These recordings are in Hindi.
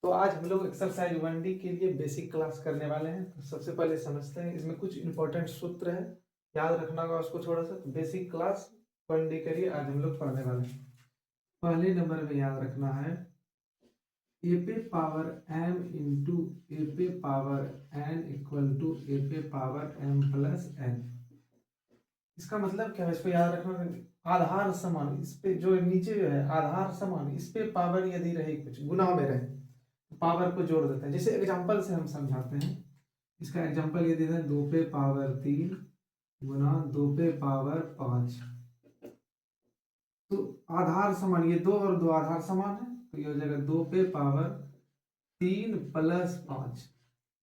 तो आज हम लोग एक्सरसाइज 1D के लिए बेसिक क्लास करने वाले हैं। तो सबसे पहले समझते हैं, इसमें कुछ इंपॉर्टेंट सूत्र है, याद रखना होगा उसको थोड़ा सा। बेसिक क्लास 1D के लिए आज हम लोग पढ़ने वाले हैं। पहले नंबर में याद रखना है ए पे पावर m इंटू ए पे पावर n इक्वल टू ए पे पावर m प्लस n। इसका मतलब क्या है, इसको याद रखना है। आधार समान, इस पे जो नीचे जो है आधार समान, इस पे पावर यदि रहे कुछ गुना में रहे तो पावर को जोड़ देते हैं। जैसे एग्जांपल से हम समझाते हैं। इसका एग्जांपल ये देते हैं 2 पे पावर 3 गुना 2 पे पावर 5। तो आधार समान, ये 2 और 2 आधार समान है, तो ये हो जाएगा 2 पे पावर 3 प्लस 5।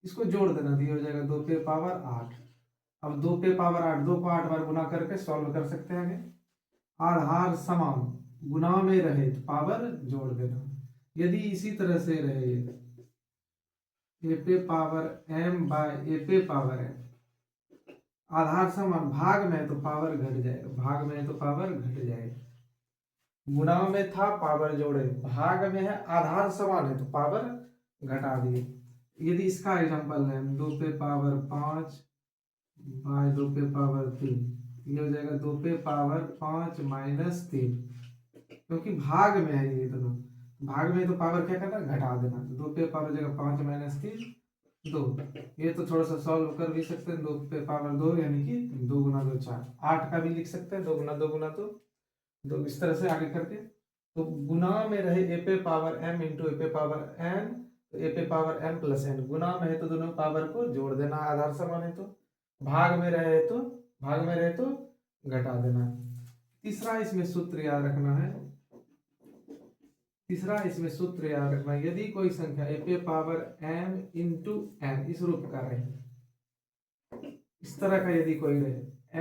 इसको जोड़ देना, तो ये हो जाएगा 2 पे पावर 8। अब 2 पे पावर 8, 2 को 8 बार गुना करके सॉल्व कर सकते हैं आगे। आधार समान गुना में रहे तो पावर जोड़ देना। यदि इसी तरह से रहे ए पे पावर m बाय ए पे पावर m, आधार समान भाग में है तो पावर घट जाएगा, भाग में है तो पावर घट जाएगा। गुणा में था पावर जोड़े, भाग में है आधार समान है तो पावर घटा दिए। यदि इसका एग्जांपल है 2 पे पावर 5 बाय 2 पे पावर 3, ये हो जाएगा 2 पे पावर 5 माइनस 3। क्योंकि भाग में है ये दोनों, भाग में तो पावर क्या करना, घटा देना। 2 पे पावर हो जाएगा 5 माइनस 3 2। ये तो थोड़ा सा सॉल्व कर भी सकते हैं। 2 पे पावर 2 यानी कि 2 गुना 2 4। 8 का भी लिख सकते हैं, 2 गुना 2 गुना 2 2, इस तरह से आगे करके। तो गुना में रहे ए पे पावर m इंटू ए पे पावर n, तो ए पे पावर m प्लस n। गुना में है तो दोनों पावर को जोड़ देना, आधार समान है तो। भाग में रहे तो घटा देना। तीसरा इसमें सूत्र याद रखना है, यदि कोई संख्या ए पे पावर m इंटू n इस रूप का रहे, इस तरह का यदि कोई रहे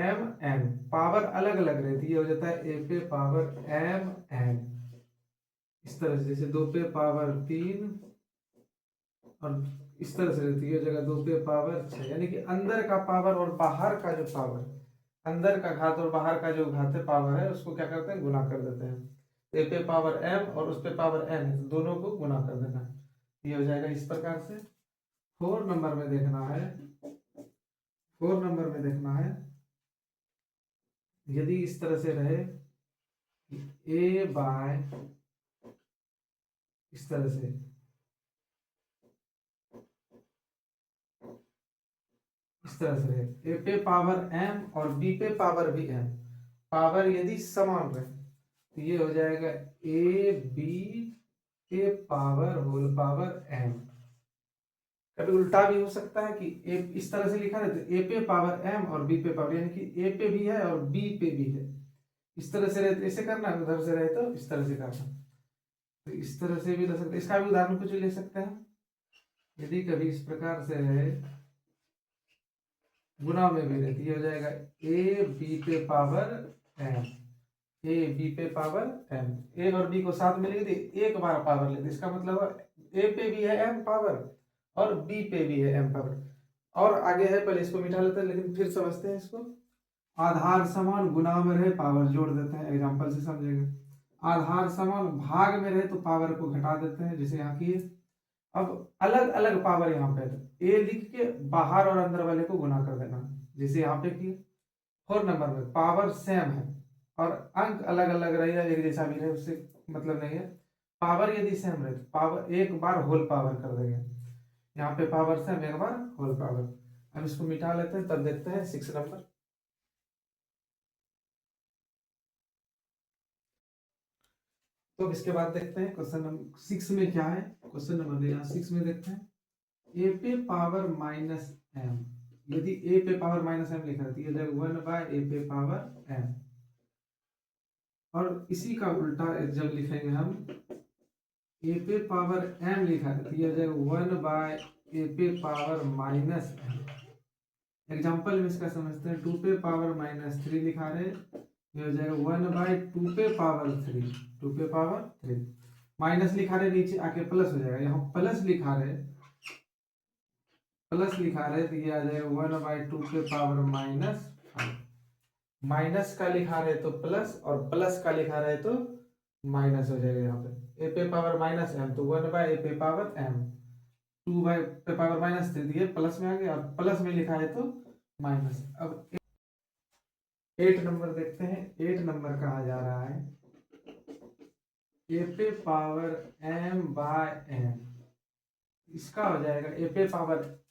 m n, पावर अलग अलग रहती है, हो जाता है ए पे पावर m n। इस तरह से जैसे 2 पे पावर 3 और इस तरह से रहती है जगह 2 पे पावर 6, यानी कि अंदर का पावर और बाहर का जो पावर, अंदर का घात और बाहर का जो घात है पावर है, उसको क्या करते हैं, गुना कर देते हैं। ए पे पावर m और उस पे पावर n है, तो दोनों को गुना कर देना। ये हो जाएगा इस प्रकार से। 4 नंबर में देखना है, यदि इस तरह से रहे a बाय, इस तरह से रहे a पे पावर m और b पे पावर भी m, पावर यदि समान रहे तो ये हो जाएगा a b पे पावर होल पावर m। कभी उल्टा भी हो सकता है कि a इस तरह से लिखा रहता है a पे पावर m और b पे पावर, यानी कि a पे भी है और b पे भी है। इस तरह से रहे तो ऐसे करना, उधर से रहे तो इस तरह से करना। तो इस तरह से भी ले सकते हैं। इसका भी उदाहरण कुछ ले सकते हैं। यदि कभी इस प्रकार से रहे गुना में भी रहती है, हो जाएगा ए बी पे पावर m, ए बी पे पावर m। ए और बी को साथ में लिख दी, एक बार पावर लेते, इसका मतलब ए पे भी है m पावर और बी पे भी है m पावर। और आगे है, पहले इसको मिटा लेते हैं लेकिन फिर समझते हैं इसको। आधार समान गुना में रहे पावर जोड़ देते हैं, एग्जांपल से समझेंगे। आधार समान भाग में रहे तो पावर को घटा देते हैं, जैसे यहाँ की। अब अलग अलग पावर यहाँ पे ए लिख के बाहर और अंदर वाले को गुना कर देना, जैसे यहाँ पे किए। 4 नंबर में पावर सेम है और अंक अलग अलग रहे या एक जैसा भी रहे, उससे मतलब नहीं है। पावर यदि सेम रहे तो पावर एक बार होल पावर कर देंगे। यहाँ पे पावर सेम, एक बार होल पावर। हम इसको मिटा लेते हैं, तब देखते हैं 6 नंबर। तो इसके बाद देखते हैं क्वेश्चन नंबर 6 में क्या है। क्वेश्चन नंबर यहाँ 6 में देखते हैं ए पे पावर माइनस m, यदि ए पे पावर माइनस m लिखा रहती है 1 बाय ए पे पावर m, और इसी का उल्टा जब लिखेंगे हम ए पे पावर m लिखा रहती है 1 बाय ए पे पावर माइनस m। एग्जाम्पल में इसका समझते हैं। 2 पे पावर माइनस 3 लिखा रहे, ये हो जाएगा 1 बाय 2 पे पावर 3, 2 पे पावर 3। माइनस लिखा रहे, नीचे आके प्लस हो जाएगा, यहाँ प्लस लिखा रहे तो ये आ जाएगा 1 बाय 2 पे पावर माइनस 5। माइनस का लिखा रहे तो प्लस और प्लस का लिखा रहे तो माइनस हो जाएगा यहाँ पे। ए पे पावर माइनस एम, तो 1/a/m, 2/a/-3, ये प्लस में आ गया, और प्लस में लिखा है तो माइनस। अब 8 नंबर देखते हैं। 8 नंबर कहा जा रहा है a/m/n, इसका हो जाएगा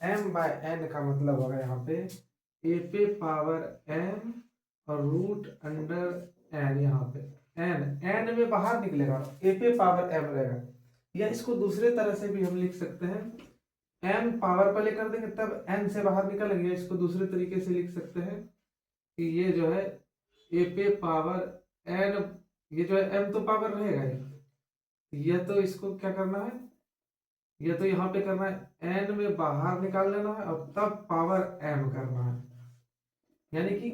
a/m/n का मतलब होगा यहाँ पे a/m और √n, यहाँ पे n में बाहर निकलेगा, a/m रहेगा। या इसको दूसरे तरह से भी हम लिख सकते हैं, m पावर पहले कर देंगे तब n से बाहर निकलेंगे। इसको दूसरे तरीके से लिख सकते हैं कि ये जो है a/n, ये जो है m तो पावर रहेगा ये तो इसको क्या करना है, ये तो यहाँ पे करना है n में बाहर निकाल लेना है और तब पावर m करना है। यानी कि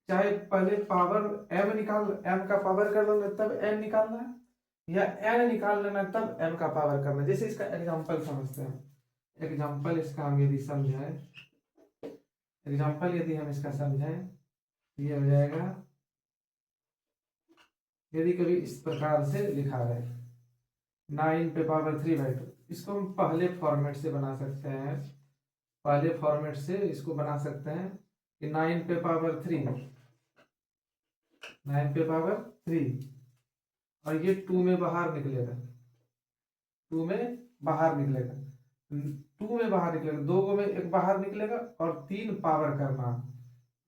चाहे पहले पावर m निकाल, m का पावर कर लेना तब n निकालना है, या n निकाल लेना तब m का पावर करना है। जैसे इसका एग्जांपल समझते हैं। एग्जांपल इसका हम यदि समझाएं, एग्जांपल यदि हम इसका समझें, ये हो जाएगा, यदि कभी इस प्रकार से लिखा है 9/3/2, इसको हम पहले फॉर्मेट से बना सकते हैं। पहले फॉर्मेट से इसको बना सकते हैं कि 9/3 और ये 2 में बाहर निकलेगा, 2 में बाहर निकलेगा, 2 में बाहर निकलेगा, 2 में एक बाहर निकलेगा और 3 पावर करना।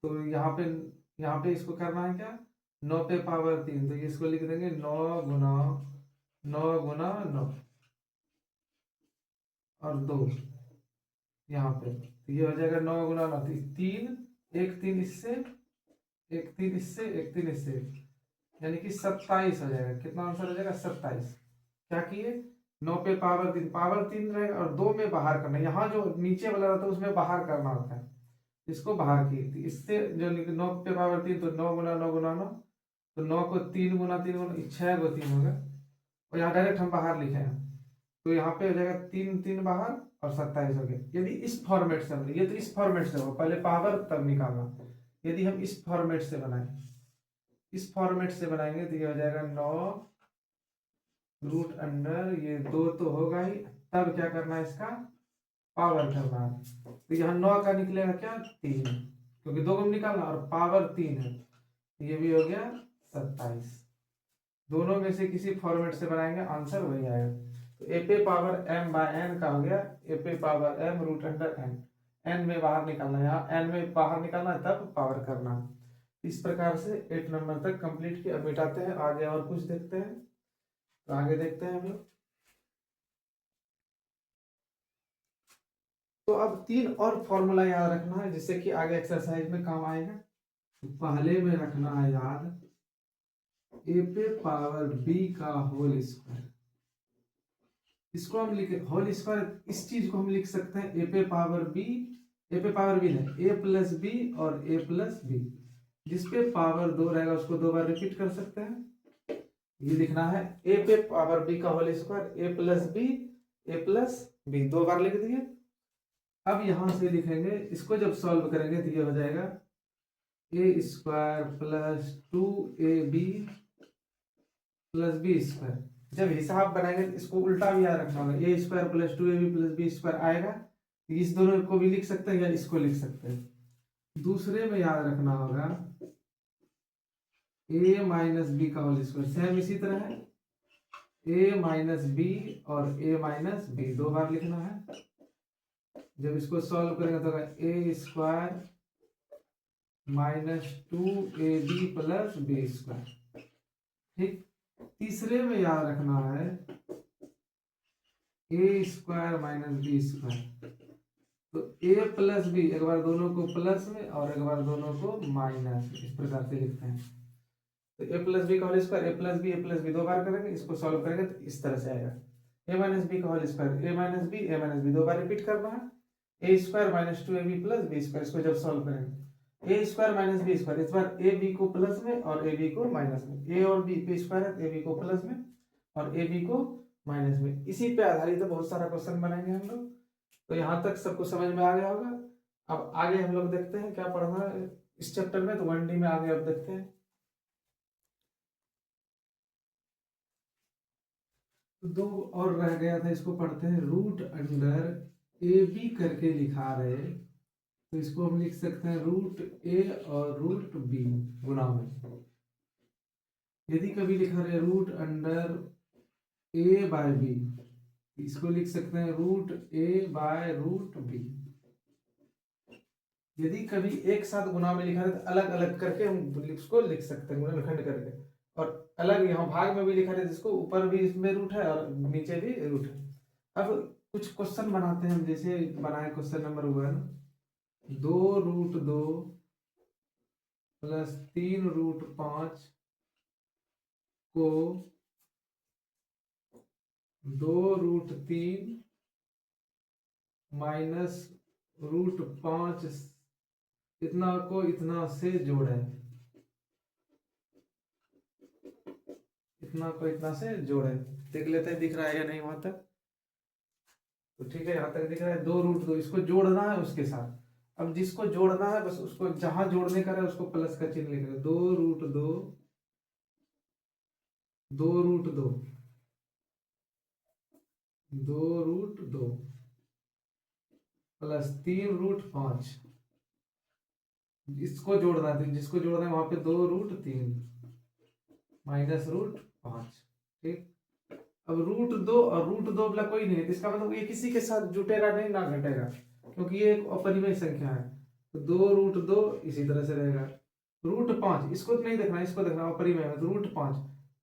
तो यहाँ पे इसको करना है क्या, 9/3, तो इसको लिख देंगे 9 गुना 9 गुना 9 और 2 यहाँ पे, तो ये हो जाएगा 9 गुना 9, 3, एक 3 इससे, एक 3 इससे, एक 3 इससे, यानी कि 27 हो जाएगा। कितना आंसर हो जाएगा, 27। क्या किए, 9/3, पावर 3 रहेगा और 2 में बाहर करना, यहाँ जो नीचे वाला रहता है उसमें बाहर करना होता है, इसको बाहर किए। तो इससे जो 9/3, तो 9 गुना 9 गुना 9, तो 9 को 3 गुना 3 गुना 6 को 3 होगा, और यहाँ डायरेक्ट हम बाहर लिखे हैं, तो यहाँ पे हो जाएगा 3 3 बाहर और 27 हो गया। यदि इस फॉर्मेट से हम, ये तो इस फॉर्मेट से हो, पहले पावर तब निकालना। यदि हम इस फॉर्मेट से बनाएं, इस फॉर्मेट से बनाएंगे तो ये हो जाएगा 9 रूट अंडर, ये 2 तो होगा ही, तब क्या करना है, इसका पावर करना है। तो यहाँ 9 का निकलेगा क्या, 3, क्योंकि 2 को निकालना और पावर 3 है, ये भी हो गया 27। दोनों में से किसी फॉर्मेट से बनाएंगे, आंसर वही आएगा। तो a/m/n का हो गया a/m √n, n में बाहर निकालना है, यहाँ n में बाहर निकालना है तब पावर करना है। इस प्रकार से 8 नंबर तक कंप्लीट किया। अब मिटाते हैं, आगे और कुछ देखते हैं। तो आगे देखते हैं हम लोग। तो अब 3 और फॉर्मूला याद रखना है जिससे कि आगे एक्सरसाइज में काम आएगा। तो पहले में रखना है याद a/b का होल स्क्वायर, इसको हम लिखे होल स्क्वायर, इस चीज को हम लिख सकते हैं a/b, a/b है a+b और a+b, जिसपे पावर 2 रहेगा उसको 2 बार रिपीट कर सकते हैं। ये लिखना है a/b का होल स्क्वायर a+b 2 बार लिख दिए। अब यहां से लिखेंगे, इसको जब सॉल्व करेंगे तो ये हो जाएगा a² + 2ab + b²। जब हिसाब बनाएंगे इसको उल्टा भी याद रखना होगा, a² + 2ab + b² आएगा, इस दोनों को भी लिख सकते हैं या इसको लिख सकते हैं। दूसरे में याद रखना होगा a - b का होल स्क्वायर, सेम इसी तरह है a - b और a - b 2 बार लिखना है। जब इसको सॉल्व करेंगे तो a² - 2ab + b²। ठीक, तीसरे में याद रखना है a² - b²। तो a + b, एक बार दोनों को प्लस में और एक बार दोनों को माइनस में, इस प्रकार से लिखते हैं। तो a + b का होल स्क्वायर a+b 2 बार करेंगे, इसको सॉल्व करेंगे तो इस तरह से आएगा a - b का होल स्क्वायर a - b 2 बार रिपीट करना है, a² - 2ab + b²। इसको जब सॉल्व करेंगे a² - b², इस बार ab को प्लस में और ab को माइनस में, a और b पे स्क्वायर है, ab को प्लस में और ab को माइनस में। इसी पे आधारित बहुत सारा क्वेश्चन बनाएंगे हम लोग। तो यहाँ तक सबको समझ में आ गया होगा। अब आगे हम लोग देखते हैं क्या पढ़ना है इस चैप्टर में। तो 1D में आगे अब देखते हैं। दो और रह गया था, इसको पढ़ते हैं। रूट अंडर ए बी करके लिखा रहे, तो इसको हम लिख सकते हैं रूट ए और रूट बी गुना में। यदि कभी लिखा रहे root under A by B, इसको लिख सकते हैं root A by root B. यदि कभी एक साथ गुना में लिखा है तो अलग अलग करके हम इसको लिख सकते हैं गुणनखंड करके, और अलग यहाँ भाग में भी लिखा है जिसको ऊपर भी इसमें रूट है और नीचे भी रूट है। अब कुछ क्वेश्चन बनाते हैं हम, जैसे बनाए क्वेश्चन नंबर 1, 2√2 प्लस 3√5 को 2√3 माइनस √5 इतना को इतना से जोड़े, इतना को इतना से जोड़े। देख लेते हैं दिख रहा है या नहीं वहां तक। तो ठीक है, यहाँ तक दिख रहा है। 2√2 इसको जोड़ना है उसके साथ। अब जिसको जोड़ना है बस उसको जहां जोड़ने का है उसको प्लस का चिन्ह लिख दो। 2√2 2√2 2√2 प्लस 3√5, इसको जोड़ना है, जिसको जोड़ना है वहां पे 2√3 माइनस √5। ठीक, अब √2 और √2 वाला कोई नहीं है, तो इसका मतलब ये किसी के साथ जुटेगा नहीं ना घटेगा, क्योंकि ये एक अपरिमेय संख्या है। तो 2√2 इसी तरह से रहेगा। √5 इसको नहीं देखना, इसको देखना अपरिमेय है। तो √5,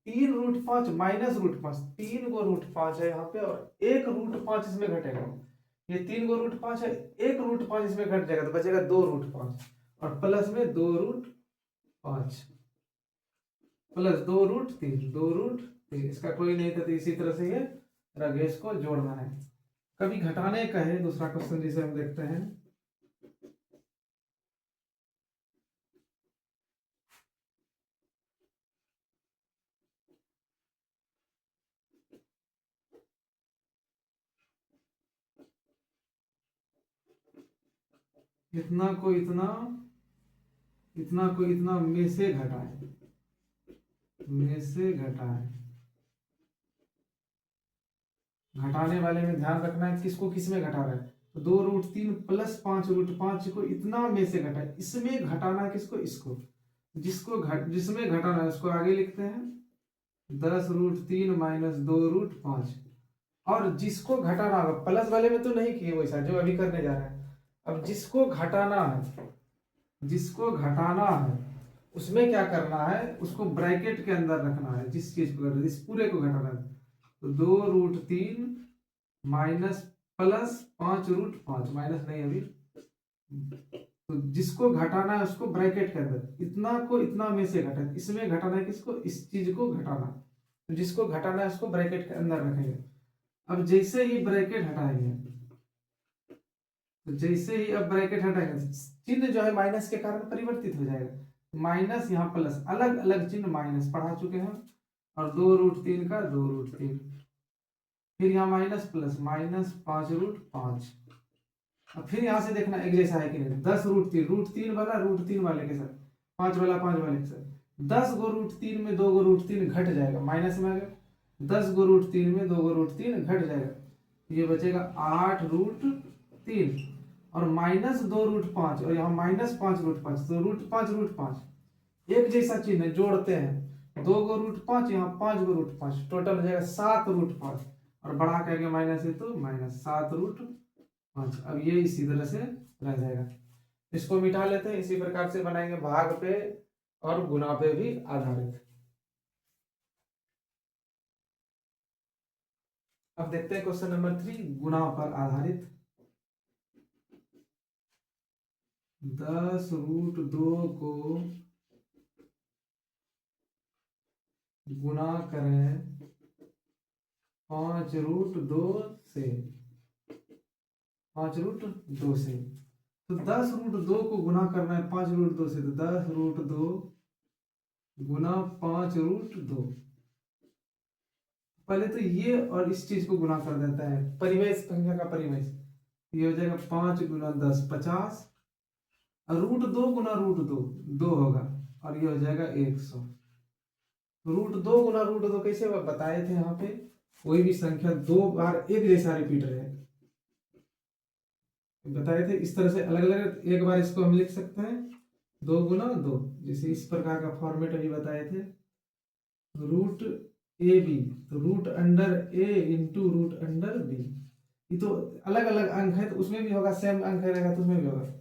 3√5 माइनस √5, 3 को √5 है यहाँ पे और 1 √5 इसमें घटेगा। ये 3 को √5 है, 1 √5 इसमें घट जाएगा तो बचेगा 2√5 और प्लस में 2√5 प्लस 2√3 2√3, इसका कोई नहीं था तो इसी तरह से ये रगेश को जोड़ना है। कभी घटाने का है दूसरा क्वेश्चन जिसे हम देखते हैं। इतना को इतना, इतना को इतना में से घटाए, में से घटाए। घटाने वाले में ध्यान रखना है किसको किस में घटा रहा है। तो 2√3 प्लस 5√5 को इतना में से घटाए, इसमें घटाना है किसको, इसको। जिसको जिसमें घटाना है उसको आगे लिखते हैं 10√3 माइनस 2√5। और जिसको घटाना होगा, प्लस वाले में तो नहीं किए वैसा जो अभी करने जा रहे हैं। अब जिसको घटाना है, जिसको घटाना है उसमें क्या करना है, उसको ब्रैकेट के अंदर रखना है। जिस चीज को इस पूरे को घटाना है तो 2√3 माइनस प्लस 5√5, माइनस नहीं अभी, तो जिसको घटाना है उसको ब्रैकेट के अंदर, इतना को इतना में से घटा, इसमें घटाना है किसको, इस चीज को घटाना। तो जिसको घटाना है उसको ब्रैकेट के अंदर रखेंगे। अब जैसे ही ब्रैकेट हटाएंगे, तो जैसे ही अब ब्रैकेट हटाएंगे चिन्ह जो है माइनस के कारण परिवर्तित हो जाएगा। माइनस यहाँ प्लस, अलग अलग चिन्ह माइनस पढ़ा चुके हैं। और 2√3 का 2√3, फिर यहाँ माइनस प्लस माइनस 5√5। अब फिर यहाँ से देखना एक जैसा है कि नहीं। 10√3 √3 वाला √3 वाले के साथ, 5 वाला 5 वाले के साथ। 10 को √3 में 2 को √3 घट जाएगा, माइनस में आ गया। 10 को √3 में 2 को √3 घट जाएगा, ये बचेगा 8√3 और माइनस 2√5 और यहाँ माइनस 5√5। तो √5 एक जैसा चिन्ह है, जोड़ते हैं। 2 को √5 यहाँ 5 को √5, टोटल हो जाएगा 7√5 और बढ़ा के आगे माइनस है तो माइनस 7√5। अब ये इसी तरह से रह जाएगा। इसको मिटा लेते हैं। इसी प्रकार से बनाएंगे भाग पे और गुना पे भी आधारित। अब देखते हैं क्वेश्चन नंबर 3 गुना पर आधारित। 10√2 को गुना करें 5√2 से, 5√2 से। तो 10√2 को गुना करना है 5√2 से, तो 10√2 गुना 5√2। पहले तो ये और इस चीज को गुना कर देता है, परिमेय संख्या का परिमेय। ये हो जाएगा 5 गुना 10 50, और √2 गुना √2 2 होगा और ये हो जाएगा 100। √2 गुना √2 कैसे बताए थे यहाँ पे, कोई भी संख्या 2 बार एक जैसा रिपीट रहे, बताए थे इस तरह से अलग अलग, एक बार इसको हम लिख सकते हैं 2 × 2, जैसे इस प्रकार का फॉर्मेट अभी बताए थे, रूट ए बी, तो रूट अंडर ए इंटू रूट अंडर बी। ये तो अलग अलग अंक है तो उसमें भी होगा, सेम अंक रहेगा तो उसमें भी होगा।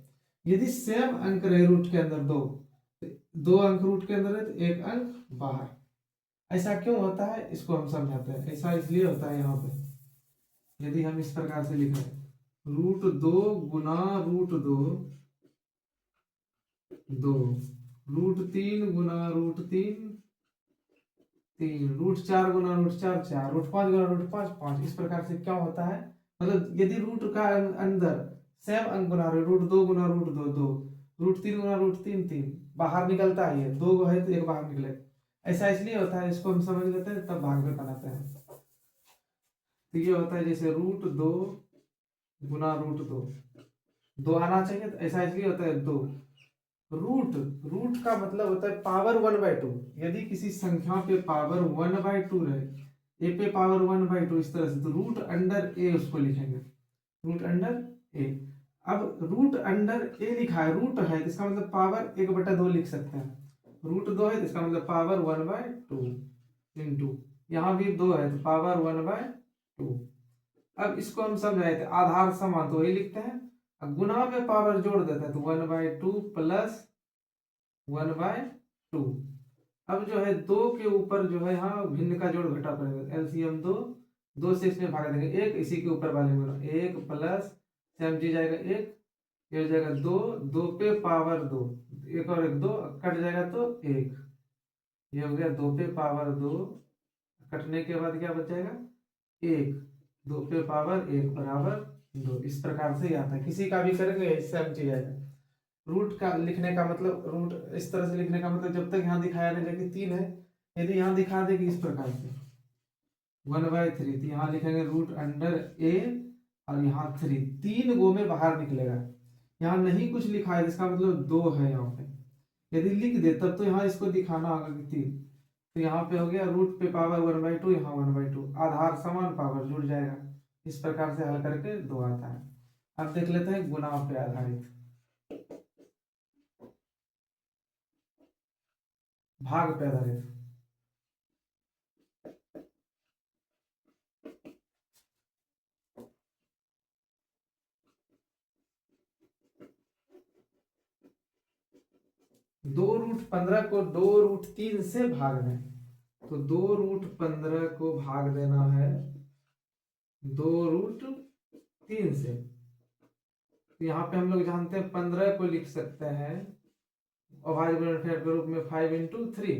यदि सेम अंक रहे रूट के अंदर दो, तो 2 अंक रूट के अंदर है तो 1 अंक बाहर। ऐसा क्यों होता है इसको हम समझाते हैं। ऐसा इसलिए होता है यहाँ पे, यदि हम इस प्रकार से लिखें √2 गुना √2 2, √3 गुना √3 3, √4 गुना √4 4, √5 गुना √5 5। इस प्रकार से क्या होता है, मतलब यदि रूट का अंदर सेम अंक गुना रहे, √2 गुना √2 2, √3 गुना √3 3, बाहर निकलता है, ये 2 है तो 1 बाहर निकले। ऐसा इसलिए होता है, इसको हम समझ लेते हैं तब भाग में बनाते हैं। तो ये होता है जैसे √2 गुना √2, 2 आना चाहिए, तो ऐसा इसलिए होता है 2। रूट रूट का मतलब होता है पावर 1/2। यदि किसी संख्या पे पावर 1/2 रहे, ए पे पावर 1/2 इस तरह से, तो रूट अंडर ए उसको लिखेंगे, रूट अंडर ए। अब रूट अंडर ए लिखा है, रूट है तो इसका मतलब पावर 1/2 लिख सकते हैं। √2 है तो इसका मतलब पावर 1/2 इंटू, यहाँ भी 2 है तो पावर 1/2। अब इसको हम समझाए थे आधार समान तो वही लिखते हैं, अब गुना में पावर जोड़ देते हैं तो 1/2 प्लस 1/2। अब जो है 2 के ऊपर जो है यहाँ भिन्न का जोड़ घटा पड़ेगा, एलसीएम 2, 2 से इसमें भाग देंगे 1, इसी के ऊपर वाले में 1 प्लस सेम जी जाएगा 1, ये हो जाएगा 2, 2 पे पावर 2, 1 और 1 2 कट जाएगा तो 1, ये हो गया 2 पे पावर 2, कटने के बाद क्या बच जाएगा 1, 2 पे पावर 1 बराबर 2। इस प्रकार से आता है, किसी का भी करेंगे सेम चीज आएगा। रूट का लिखने का मतलब, रूट इस तरह से लिखने का मतलब, जब तक यहाँ दिखाया नहीं जाए कि 3 है, यदि यहाँ दिखा दे कि इस प्रकार से 1/3, तो यहाँ लिखेंगे रूट अंडर ए और यहाँ 3, 3 गो में बाहर निकलेगा। यहाँ नहीं कुछ लिखा है इसका मतलब 2 है यहाँ पे, यदि लिख दे तब तो यहाँ इसको दिखाना होगा कि 3। तो यहाँ पे हो गया रूट पे पावर 1/2, यहाँ 1/2, आधार समान पावर जुड़ जाएगा। इस प्रकार से हल करके 2 आता है। अब देख लेते हैं गुना पे आधारित, भाग पे आधारित। दो रूट 15 को 2√3 से भाग दें, तो 2√15 को भाग देना है 2√3 से। तो यहाँ पे हम लोग जानते हैं 15 को लिख सकते हैं अभाज्य गुणनफल के रूप में 5 × 3,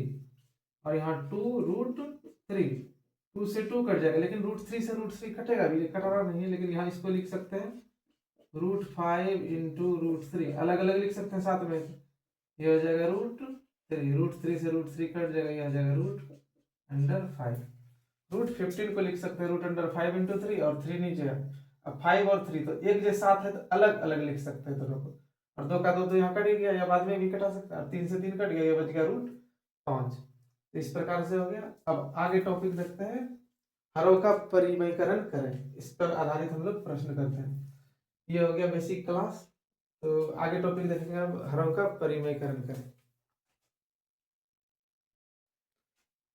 और यहाँ 2√3, 2 से 2 कट जाएगा, लेकिन √3 से √3 कटेगा भी, कटाना नहीं है, लेकिन यहाँ इसको लिख सकते हैं √5 × √3, अलग अलग लिख सकते हैं साथ में। ये हो जाएगा √3, √3 से √3 कट जाएगा, ये आ जाएगा √5। √15 को लिख सकते हैं √5 × 3, और 3 नीचे, अब 5 और 3 तो एक जैसे साथ है तो अलग अलग लिख सकते हैं दोनों को, और 2 का 2 तो यहाँ कट ही गया, या बाद में भी कटा सकता है, 3 से 3 कट गया, ये बच गया √5। तो इस प्रकार से हो गया। अब आगे टॉपिक देखते हैं, हरों का परिमयकरण करें, इस पर आधारित हम लोग प्रश्न करते हैं। ये हो गया बेसिक क्लास। तो आगे टॉपिक देखेंगे अब हरों का परिमयकरण करें।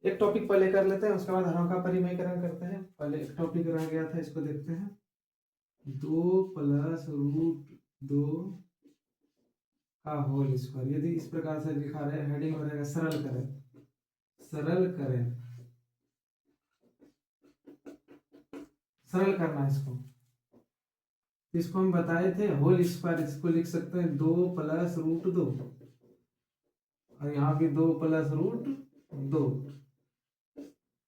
एक टॉपिक पहले कर लेते हैं, उसके बाद हरों का परिमयकरण करते हैं। पहले एक टॉपिक रह गया था, इसको देखते हैं। 2 + √2 का होल स्क्वायर। यदि इस प्रकार से लिखा रहे, हेडिंग में रहेगा सरल करें, सरल करें, सरल करना है इसको हम बताए थे होल स्क्वायर, इसको लिख सकते हैं 2 + √2, और यहाँ भी 2 + √2।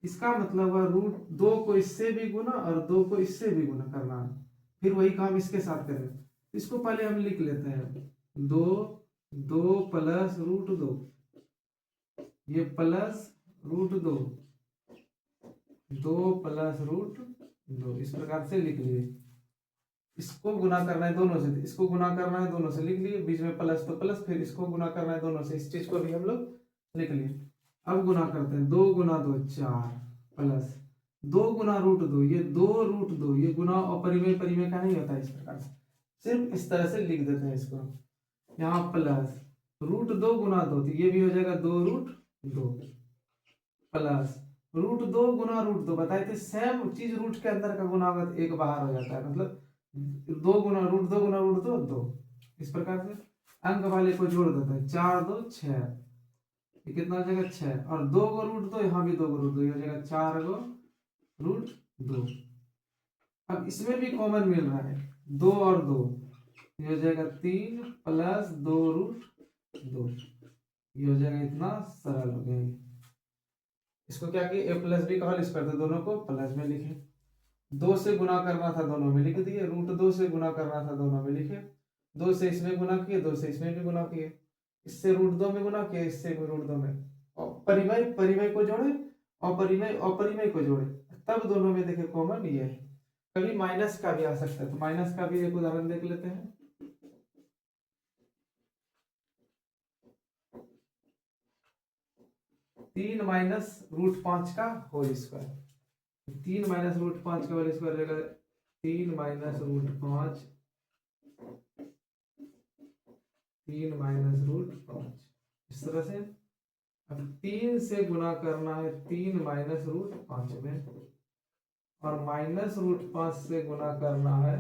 इसका मतलब हुआ √2 को इससे भी गुना और 2 को इससे भी गुना करना है, फिर वही काम इसके साथ करें। इसको पहले हम लिख लेते हैं 2 + √2, ये प्लस √2, 2 + √2, इस प्रकार से लिख लिए। इसको गुना करना है दोनों से, इसको गुना करना है दोनों से, लिख लिए, बीच में प्लस तो प्लस, फिर इसको गुना करना है दोनों से, इस चीज को भी हम लोग लिख लिए। अब गुना करते हैं, 2 × 2 4 प्लस 2 गुना √2, ये 2 √2, ये गुना अपरिमेय परिमेय का नहीं होता इस प्रकार से, सिर्फ इस तरह से लिख देते हैं इसको। यहाँ प्लस √2 गुना 2, तो ये भी हो जाएगा 2 √2 प्लस √2 गुना √2, बताए थे सेम चीज रूट के अंदर का गुना होगा तो एक बाहर हो जाता है, मतलब 2 गुना √2 गुना √2 2। इस प्रकार से अंक वाले को जोड़ देते हैं, 4 2 6, ये कितना हो जाएगा 6, और 2 को √2, यहाँ भी 2 को √2, ये हो जाएगा 4 को √2। अब इसमें भी कॉमन मिल रहा है 2 और 2, ये हो जाएगा 3 प्लस 2 √2, ये हो जाएगा, इतना सरल हो गया। इसको क्या किए, a प्लस बी का होल स्क्वायर, तो दोनों को प्लस में लिखे, 2 से गुना करना था दोनों में लिख दिए, √2 से गुना करना था दोनों में लिखे, 2 से इसमें गुना किए, 2 से इसमें भी गुना किए, इससे √2 में गुना किए, इससे √2 में, और परिमेय परिमेय को जोड़े और परिमेय अपरिमेय को जोड़े, तब दोनों में देखे कॉमन ये है। कभी माइनस का भी आ सकता है, तो माइनस का भी एक उदाहरण देख लेते हैं। 3 माइनस √5 का होल स्क्वायर, 3 माइनस √5 का होल स्क्वायर रहेगा 3 माइनस √5, 3 माइनस √5, इस तरह से। अब 3 से गुना करना है 3 माइनस √5 में, और माइनस √5 से गुना करना है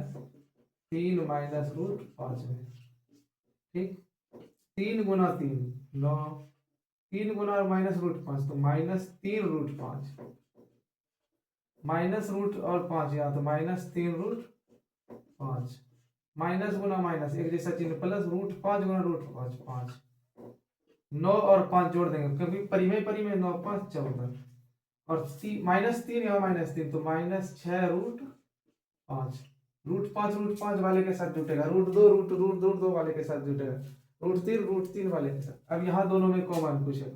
3 माइनस √5 में, ठीक। 3 गुना 3 9, 3 गुना और माइनस √5 तो -3 √5, माइनस रूट और 5 यहाँ तो -3 √5, माइनस गुना माइनस एक जैसा चिन्ह, प्लस √5 गुना √5 5, 9 और 5 जोड़ देंगे क्योंकि परिमेय परिमेय 9 5 14, और -3 यहाँ -3 तो -6 √5, √5 वाले के साथ जुटेगा, √2 वाले के साथ जुटेगा, √3 वाले के साथ। अब यहाँ दोनों में कॉमन कुछ है,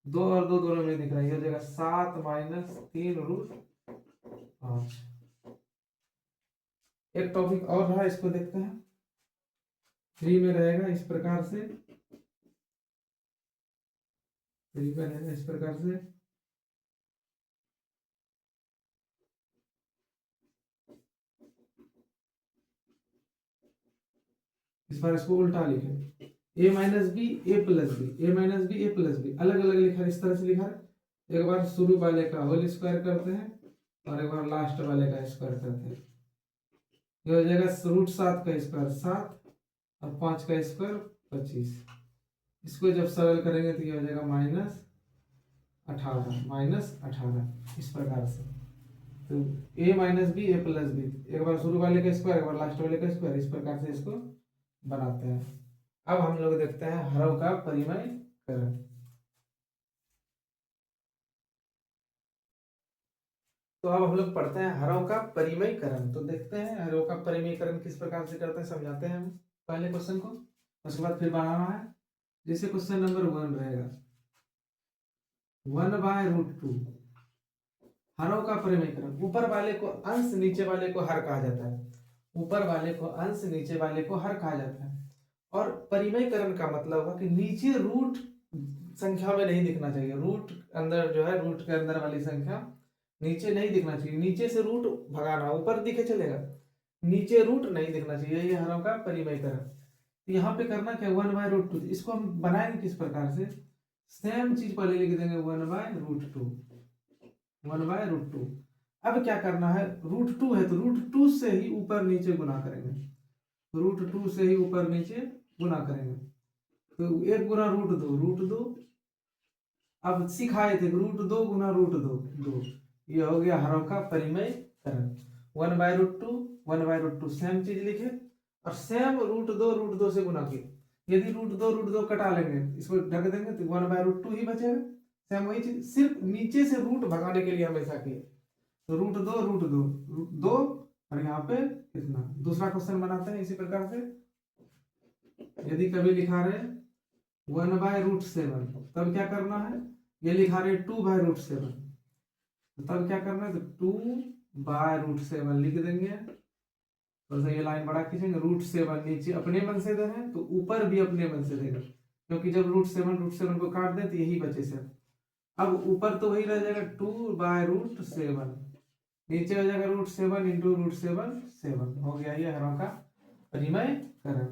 2 और 2 दोनों में दिख रहा है, ये हो जाएगा 7 -3 √5। एक टॉपिक और रहा, इसको देखते हैं, 3 में रहेगा इस प्रकार से, 3 में रहेगा इस प्रकार से, इस बार इसको उल्टा लिखे, a minus B A plus B, a minus B A plus B, अलग अलग लिखा है, इस तरह से लिखा है। एक बार शुरू वाले का होल स्क्वायर करते हैं और एक बार लास्ट वाले का स्क्वायर करते हैं, ये हो जाएगा √7 का स्क्वायर 7 और 5 का स्क्वायर 25, इसको जब सरल करेंगे तो ये हो जाएगा -18 इस प्रकार से। तो a minus B A plus B, एक बार शुरू वाले का स्क्वायर एक बार लास्ट वाले का स्क्वायर, इस प्रकार से इसको बनाते हैं। अब हम लोग देखते हैं हरों का परिमेयकरण। तो अब हम लोग पढ़ते हैं हरों का परिमेयकरण। तो देखते हैं हरों का परिमेयकरण किस प्रकार से करते हैं, समझाते हैं हम पहले क्वेश्चन को, उसके बाद फिर बनाना है। जैसे क्वेश्चन नंबर 1 रहेगा 1/√2, हरों का परिमेयकरण, ऊपर वाले को अंश नीचे वाले को हर कहा जाता है, ऊपर वाले को अंश नीचे वाले को हर कहा जाता है। और परिमेयकरण का मतलब है कि नीचे रूट संख्या में नहीं दिखना चाहिए, रूट अंदर जो है रूट के अंदर वाली संख्या नीचे नहीं दिखना चाहिए, नीचे से रूट भगाना, ऊपर दिखे चलेगा, नीचे रूट नहीं दिखना चाहिए, ये हरों का परिमेयकरण। तो यहाँ पे करना क्या 1/√2, इसको हम बनाएंगे किस प्रकार से, सेम चीज पहले लिख देंगे 1/√2, 1/√2। अब क्या करना है, √2 है तो √2 से ही ऊपर नीचे गुना करेंगे, √2 से ही ऊपर नीचे गुना करेंगे, तो 1 गुना √2, अब सिखाए थे √2 गुना √2 2, ये हो गया हरों का परिमेयकरण। 1/√2 1/√2 सेम चीज लिखे और सेम √2 से गुना किए, यदि √2 कटा लेंगे इसको ढक देंगे तो 1/√2 ही बचेगा, सेम वही चीज, सिर्फ नीचे से रूट भगाने के लिए हमेशा किए, तो √2 और यहाँ पे कितना। दूसरा क्वेश्चन बनाते हैं इसी प्रकार से, यदि कभी लिखा रहे 1/√7 तब क्या करना है, ये लिखा रहे 2/√7 तब क्या करना है, तो 2/√7 लिख देंगे, तो ये लाइन बड़ा खींचेंगे, √7 नीचे अपने मन से दे रहे हैं तो ऊपर भी अपने मन से देगा, क्योंकि जब √7 को काट दें तो यही बचे से। अब ऊपर तो वही रह जाएगा 2/√7, नीचे हो जाएगा √7 इंटू √7 7 हो गया ये हरों का परिमेयकरण।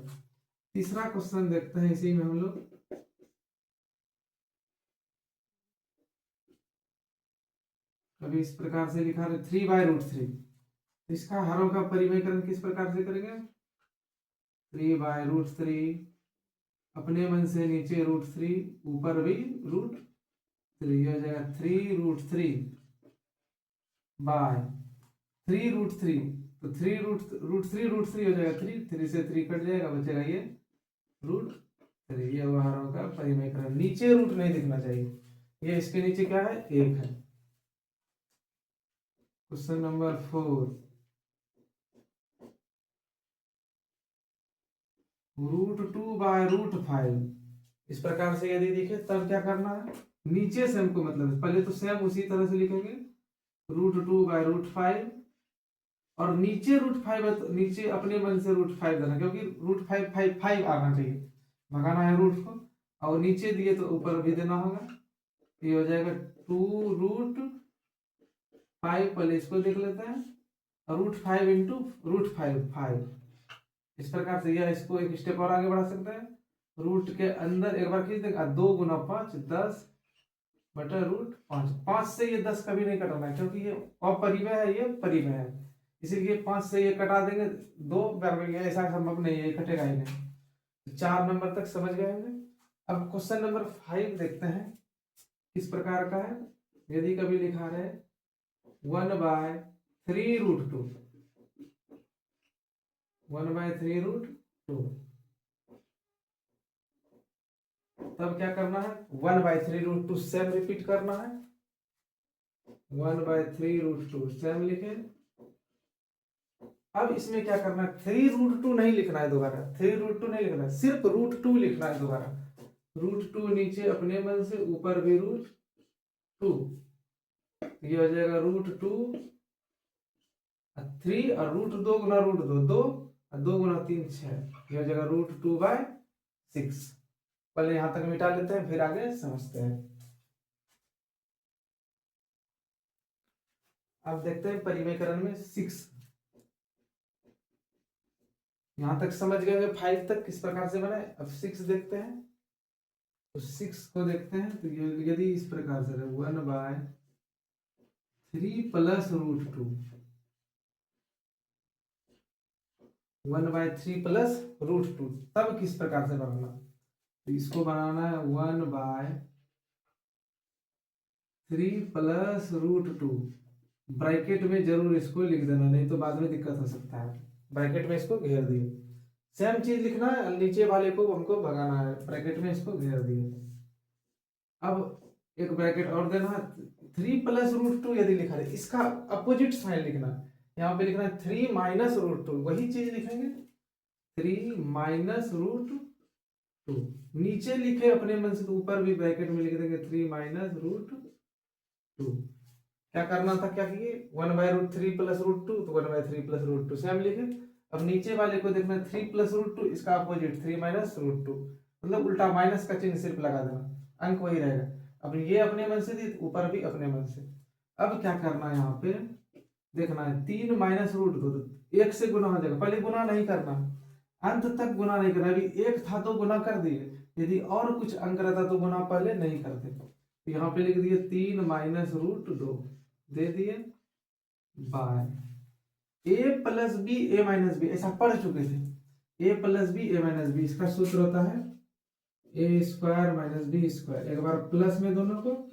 तीसरा क्वेश्चन देखते हैं इसी में हम लोग। अभी इस प्रकार से लिखा है 3/√3। इसका हरों का परिमेयकरण किस प्रकार से करेंगे? 3/√3 अपने मन से नीचे √3 ऊपर भी √3 हो जाएगा 3√3 बाय 3√3 तो 3√3 हो जाएगा 3 से 3 कट जाएगा बचेगा ये √3। ये हरों का परिमेयकरण। नीचे रूट नहीं दिखना चाहिए, ये इसके नीचे क्या है 1 है। क्वेश्चन नंबर 4 √2/√5 इस प्रकार से यदि दिखे तब क्या करना है? नीचे से हमको मतलब पहले तो सेम उसी तरह से लिखेंगे √2/√5 और नीचे √5 है तो नीचे अपने मन से √5 देना, क्योंकि √5 आना चाहिए, भगाना है रूट को। और नीचे दिए तो ऊपर भी देना होगा। ये हो जाएगा 2√5, पहले इसको देख लेते हैं, √5 इंटू √5 5। इस प्रकार से यह इसको एक स्टेप और आगे बढ़ा सकते हैं। रूट के अंदर एक बार खींच देंगे 2 × 5 10 बटा √5। 5 से ये 10 कभी नहीं कटाना है, क्योंकि ये अपरिमेय है, ये परिमेय है, इसीलिए 5 से ये कटा देंगे। 2 बार में ऐसा संभव नहीं है, ये कटेगा ही नहीं। 4 नंबर तक समझ गए होंगे। अब क्वेश्चन नंबर 5 देखते हैं किस प्रकार का है। यदि कभी लिखा रहे 1/3√2 1/3√2 तब क्या करना है? 1/3√2 सेम रिपीट करना है। 1/3√2 सेम लिखे। अब इसमें क्या करना है? 3√2 नहीं लिखना है दोबारा, 3√2 नहीं लिखना है, सिर्फ √2 लिखना है दोबारा। √2 नीचे अपने मन से, ऊपर भी √2। ये हो जाएगा √2 3 और √2 × √2 2 और 2 × 3 6। ये हो जाएगा √2/6। पहले यहां तक मिटा लेते हैं, फिर आगे समझते हैं। अब देखते हैं परिमेयकरण में 6। यहां तक समझ गए, 5 तक किस प्रकार से बना है। अब 6 देखते हैं। तो 6 को देखते हैं तो यदि इस प्रकार से 1/3 प्लस √2 1/3 प्लस √2 तब किस प्रकार से बनाना? तो इसको बनाना है 1/3 प्लस √2। ब्रैकेट में जरूर इसको लिख देना, नहीं तो बाद में दिक्कत हो सकता है। ब्रैकेट में इसको घेर दिए, सेम चीज लिखना है, नीचे वाले को हमको भगाना है, ब्रैकेट में इसको घेर दिए। अब एक ब्रैकेट और देना है, 3 प्लस √2 यदि लिखा है इसका अपोजिट साइन लिखना है। यहाँ पे लिखना है 3 माइनस √2, वही चीज लिखेंगे 3 माइनस √2। नीचे लिखे अपने मन से तो ऊपर भी ब्रैकेट में लिख देंगे 3 माइनस √2। क्या करना था, क्या किए 1/3 प्लस √2 तो 1/3 प्लस √2 सेम लिखे। अब नीचे वाले को देखना 3 प्लस √2, इसका अपोजिट 3 माइनस √2, मतलब उल्टा माइनस का चिन्ह सिर्फ लगा देना, अंक वही रहेगा। अब ये अपने मन से दी, ऊपर भी अपने मन से। अब क्या करना है, यहाँ पे देखना है 3 माइनस √2 तो 1 से गुना हो जाएगा, पहले गुना नहीं करना, अंत तक गुना नहीं करना। अभी 1 था तो गुना कर दिए, यदि और कुछ अंक रहता तो गुना पहले नहीं करते। तो यहाँ पे लिख दिए 3 माइनस √2 दे दिए by a plus B a minus B, ऐसा पढ़ चुके थे। a plus B a minus B, इसका सूत्र होता है a² माइनस बी स्क्वायर। एक बार प्लस में दोनों को,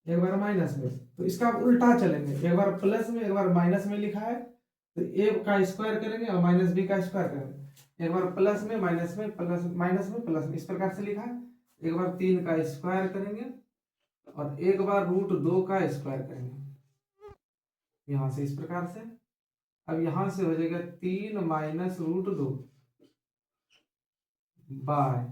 एक बार माइनस में, तो इसका उल्टा चलेंगे, एक बार प्लस में एक बार माइनस में लिखा है तो a का स्क्वायर करेंगे और माइनस बी का स्क्वायर करेंगे। एक बार प्लस में माइनस में, प्लस माइनस में प्लस में, इस प्रकार से लिखा है। एक बार 3 का स्क्वायर करेंगे और एक बार √2 का स्क्वायर करेंगे, यहां से इस प्रकार से। अब यहां से हो जाएगा 3 माइनस √2 बाय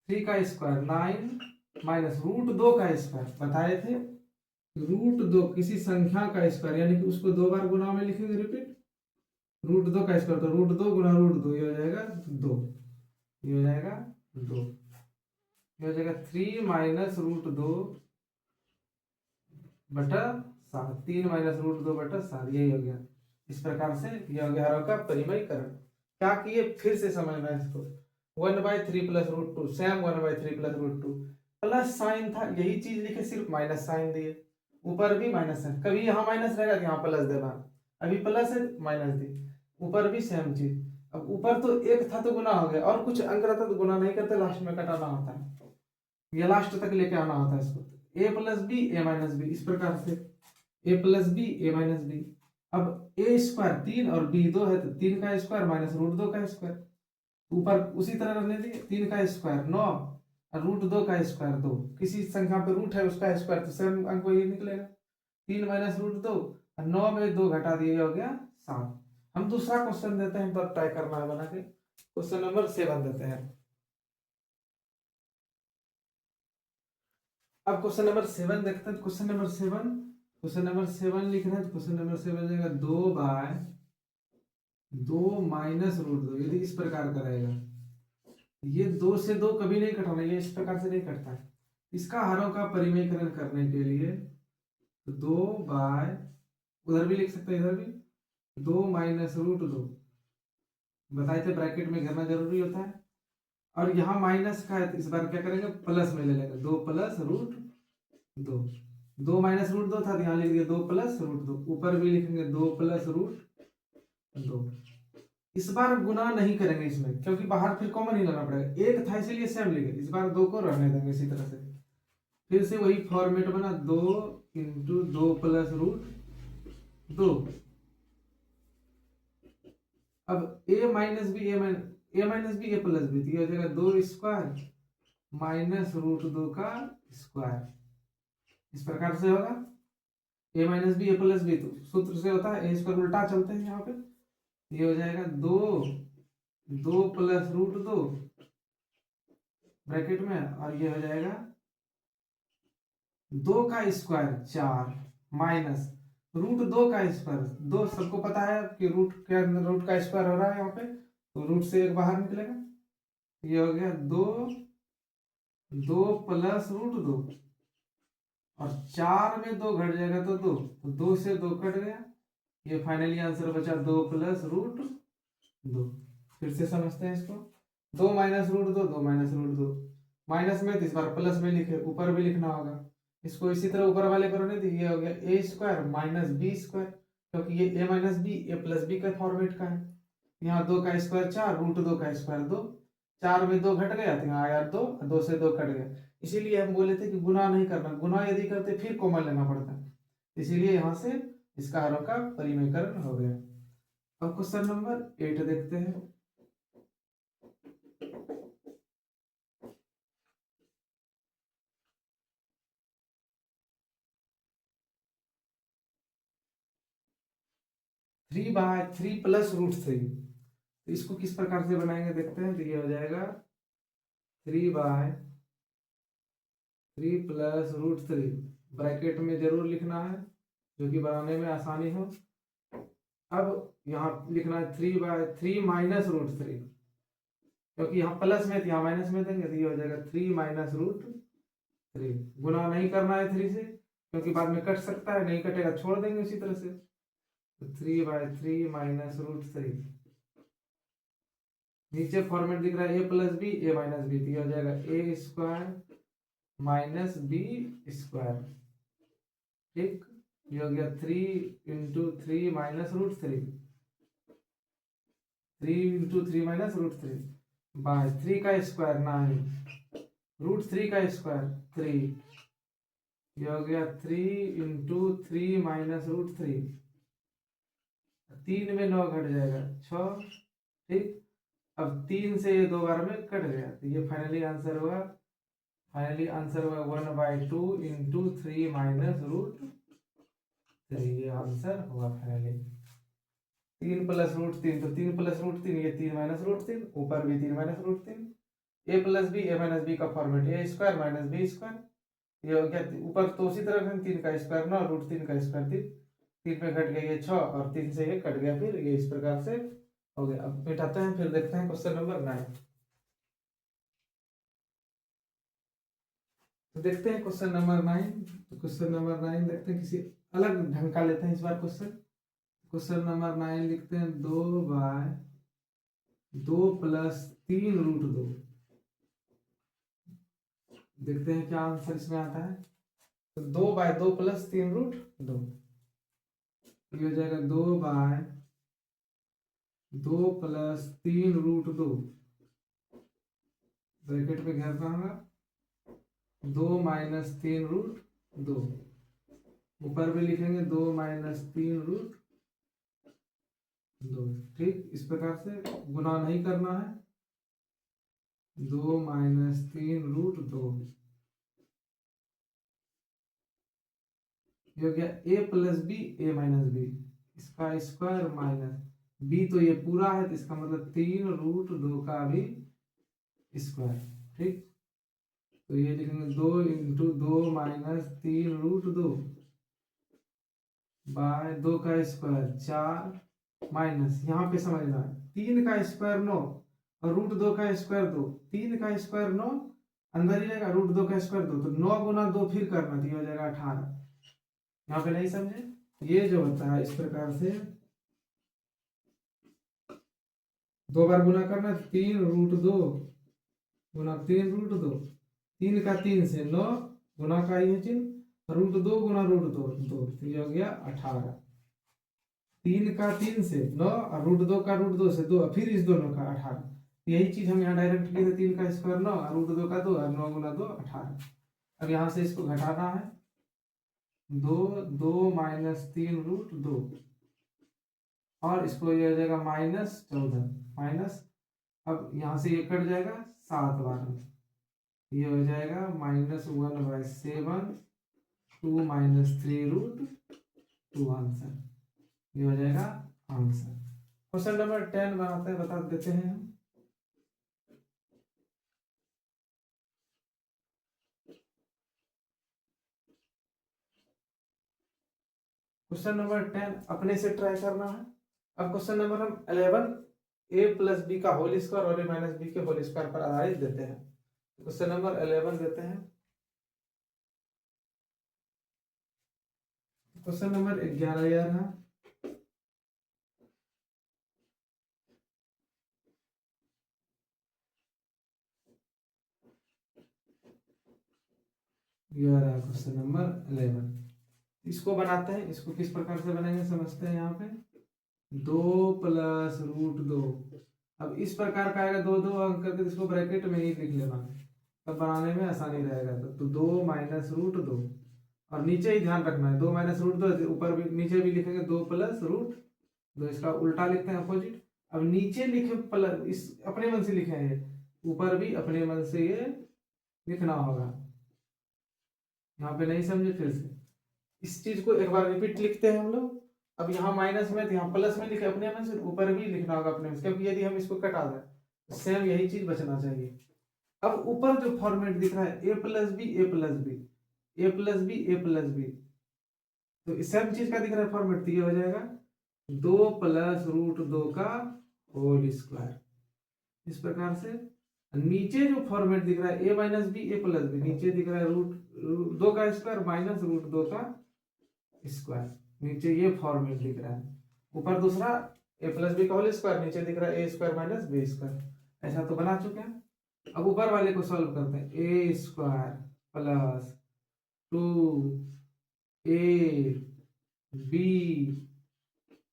3 का स्क्वायर 9 माइनस √2 का स्क्वायर, बताए थे √2 किसी संख्या का स्क्वायर, यानी कि उसको 2 बार गुना में लिखेंगे, रिपीट √2 का स्क्वायर, तो √2 गुना √2 ये हो जाएगा 2, ये हो जाएगा 2, ये हो जाएगा 3 माइनस √2 बटा 7, 3 माइनस रूट 2 बटा 7, यही हो गया। इस प्रकार से यह हो गया हरों का परिमयकरण। क्या किए, फिर से समझना है इसको। 1/3 plus root 2 same 1/3 plus root 2 plus sign था, यही चीज लिखे, सिर्फ माइनस साइन दिए, ऊपर भी माइनस साइन, कभी यहाँ माइनस रहेगा तो यहाँ प्लस देना, अभी प्लस है माइनस दी, ऊपर भी सेम चीज। अब ऊपर तो एक था तो गुना हो गया, और कुछ अंक रहता तो गुना नहीं करते, लास्ट में कटाना होता है, ये लास्ट तक लेके आना होता है इसको। ए plus B A minus B, इस प्रकार से ए plus B A minus B. अब ए स्क्वायर 3 और बी 2 है तो 3 का स्क्वायर माइनस रूट 2 का स्क्वायर, ऊपर उसी तरह रहने दिए, 3 का स्क्वायर 9 और रूट 2 का स्क्वायर 2, किसी संख्या पे रूट है उसका स्क्वायर तो सेम अंक वही निकलेगा, 3 माइनस रूट 2 और 9 में 2 घटा दिए, हो गया 7। हम दूसरा क्वेश्चन देते हैं, तब ट्राई करना है बना के। क्वेश्चन नंबर 7 देते हैं। अब क्वेश्चन नंबर 7 देखते हैं। क्वेश्चन नंबर 7 लिख रहे हैं, क्वेश्चन नंबर 7 जाएगा 2/2 माइनस रूट 2, यदि इस प्रकार का रहेगा, ये 2 से 2 कभी नहीं कटाना, ये इस प्रकार से नहीं कटता है। इसका हरों का परिमेयकरण करने के लिए 2/, उधर भी लिख सकते हैं, इधर भी 2 माइनस रूट 2, बताए थे ब्रैकेट में घेरना जरूरी होता है, और यहाँ माइनस का है तो इस बार क्या करेंगे, प्लस में ले लेंगे, 2 प्लस रूट 2, 2 माइनस रूट 2 था तो यहाँ लिख दिया 2 प्लस रूट 2, ऊपर भी लिखेंगे 2 प्लस रूट 2। इस बार गुना नहीं करेंगे इसमें, क्योंकि बाहर फिर कॉमन ही लाना पड़ेगा, एक था इसीलिए सेम लिखे, इस बार 2 को रहने देंगे इसी तरह से। फिर से वही फॉर्मेट बना, 2 इंटू 2 प्लस रूट 2। अब A minus B A minus B A plus B, तो हो जाएगा 2 स्क्वायर माइनस रूट 2 का स्क्वायर, इस प्रकार से होगा। ए minus B A plus B तो सूत्र से होता है, ए स्क्वायर उल्टा चलते हैं यहाँ पे, ये हो जाएगा 2 प्लस रूट 2 ब्रैकेट में, और ये हो जाएगा 2 का स्क्वायर 4 माइनस रूट 2 का स्क्वायर 2, सबको पता है कि रूट के अंदर रूट का स्क्वायर हो रहा है यहाँ पे, तो रूट से एक बाहर निकलेगा, ये हो गया 2 प्लस रूट 2, और 4 में 2 घट जाएगा तो 2, तो 2 से 2 कट गया, ये फाइनली आंसर बचा 2 प्लस रूट 2। फिर से समझते हैं इसको, 2 minus root 2, 2 minus root 2, minus में तो इस बार प्लस में लिखे, ऊपर भी लिखना होगा, इसको इसी तरह ऊपर वाले करो, नहीं तो ये हो गया ए स्क्वायर माइनस बी स्क्वायर, क्योंकि ये ए minus B A plus B का फॉर्मेट का है। यहाँ 2 का स्क्वायर 4, रूट 2 का स्क्वायर 2, 4 में 2 घट गया तो यहाँ आया 2, 2 से 2 कट गया, इसीलिए हम बोले थे कि गुना नहीं करना, गुना यदि करते फिर कॉमन लेना पड़ता है, इसीलिए यहाँ से इसका हरों का परिमेयकरण हो गया। अब क्वेश्चन नंबर 8 देखते हैं। Three by three plus root 3, तो इसको किस प्रकार से बनाएंगे देखते हैं। तो ये हो जाएगा 3/3 प्लस रूट 3, ब्रैकेट में जरूर लिखना है जो कि बनाने में आसानी हो। अब यहाँ लिखना है 3/3 माइनस रूट 3, क्योंकि यहाँ प्लस में तो यहाँ माइनस में देंगे, तो ये हो जाएगा 3 माइनस रूट 3, गुना नहीं करना है 3 से, क्योंकि बाद में कट सकता है, नहीं कटेगा छोड़ देंगे उसी तरह से, तो 3/3 माइनस रूट 3, नीचे फॉर्मेट दिख रहा है A plus B A minus B, तो हो जाएगा A square minus B square, ठीक, ये हो गया 3 minus root 3, 3 minus root 3 by 3 का स्क्वायर 9, रूट 3 का स्क्वायर 3, ये हो गया 3 माइनस रूट 3, 3 में 9 घट जाएगा 6, ठीक। अब 3 से ये 2 बार में कट गया, तो ये फाइनली आंसर हुआ 1/2 इंटू 3 माइनस रूट 3, ये आंसर हुआ फाइनली। 3 प्लस रूट 3, तो 3 प्लस रूट 3, ये 3 माइनस रूट 3, ऊपर भी 3 minus root 3, A plus B A minus B का फॉर्मेट ए स्क्वायर माइनस बी स्क्वायर, ये हो गया ऊपर तो उसी तरह 3 का स्क्वायर 9, रूट 3 का स्क्वायर 3, 3 में घट गया ये 6, और 3 से ये कट गया, फिर ये इस प्रकार से हो गया। अब मिटाते हैं, फिर देखते हैं क्वेश्चन नंबर 9। तो देखते हैं क्वेश्चन नंबर 9, तो क्वेश्चन नंबर 9 देखते हैं किसी अलग ढंग का लेते हैं इस बार क्वेश्चन नंबर 9 लिखते हैं 2/2 + 3√2। देखते हैं क्या आंसर इसमें आता है। तो 2/2 + 3√2 ये हो जाएगा 2/2 + 3√2 ब्रैकेट में घेरना होगा 2 - 3√2 ऊपर भी लिखेंगे 2 - 3√2। ठीक, इस प्रकार से गुना नहीं करना है। 2 - 3√2 ये हो गया a + b a - b इसका स्क्वायर माइनस b, तो ये पूरा है तो इसका मतलब 3√2 का भी स्क्वायर। ठीक, तो ये लिखेंगे 2 × 2 - 3√2 बाय 2 का स्क्वायर 4 माइनस यहाँ पे समझना 3 का स्क्वायर 9 और √2 का स्क्वायर 2। 3 का स्क्वायर 9 अंदर ही रहेगा, √2 का स्क्वायर 2, तो 9 × 2 फिर करना तो ये हो जाएगा 18। यहाँ पे नहीं समझे, ये जो होता है इस प्रकार से 2 बार गुना करना 3√2 गुना 3√2 3 का 3 से 9 गुना का ये चिन्ह √2 गुना √2 2 तो ये हो गया 18। 3 का 3 से 9 और √2 का √2 से 2 फिर इस दोनों का 18। यही चीज हम यहाँ डायरेक्ट किए थे 3 का स्क्वायर 9 और √2 का 2 और 9 गुना 2 18। अब यहाँ से इसको घटाना है 2 2 - 3√2 और इसको ये हो जाएगा -14 माइनस। अब यहाँ से ये कट जाएगा 7 बार ये हो जाएगा -1/7 2 - 3√2 आंसर। ये हो जाएगा आंसर। क्वेश्चन नंबर 10 बनाते हैं, बता देते हैं हम। क्वेश्चन नंबर 10 अपने से ट्राई करना है। अब क्वेश्चन नंबर हम 11 a + b का होल स्क्वायर और a - b के होल स्क्वायर पर आधारित देते हैं। क्वेश्चन नंबर 11 देते हैं। क्वेश्चन नंबर 11 यार है 11 क्वेश्चन नंबर 11। इसको बनाते हैं, इसको किस प्रकार से बनाएंगे समझते हैं। यहाँ पे 2 + √2 अब इस प्रकार का आएगा 2 2 अंक करके इसको ब्रैकेट में ही लिख लेना, तब बनाने में आसानी रहेगा। तो 2 - √2 और नीचे ही ध्यान रखना है 2 - √2 ऊपर भी नीचे भी लिखेंगे 2 + √2 इसका उल्टा लिखते हैं अपोजिट। अब नीचे लिखे प्लस इस अपने मन से लिखे हैं, ऊपर भी अपने मन से ये लिखना होगा। यहाँ पे नहीं समझे फिर से इस चीज को एक बार रिपीट लिखते हैं हम लोग। अब यहाँ माइनस में तो यहाँ प्लस में लिखे अपने मन से, ऊपर भी लिखना होगा अपने मन से, क्योंकि यदि हम इसको कटा दें तो सेम यही चीज बचना चाहिए। अब ऊपर जो फॉर्मेट दिख रहा है a + b a + b a + b a + b, तो सेम चीज का दिख रहा है फॉर्मेट, तो ये हो जाएगा 2 + √2 का होल स्क्वायर। इस प्रकार से नीचे जो फॉर्मेट दिख रहा है a - b a + b, नीचे दिख रहा है √2 का स्क्वायर माइनस √2 का स्क्वायर, नीचे ये फॉर्मेट दिख रहा है। ऊपर दूसरा a + b का होल स्क्वायर, नीचे दिख रहा है a² - b²। ऐसा तो बना चुके हैं। अब ऊपर वाले को सॉल्व करते हैं a² + 2ab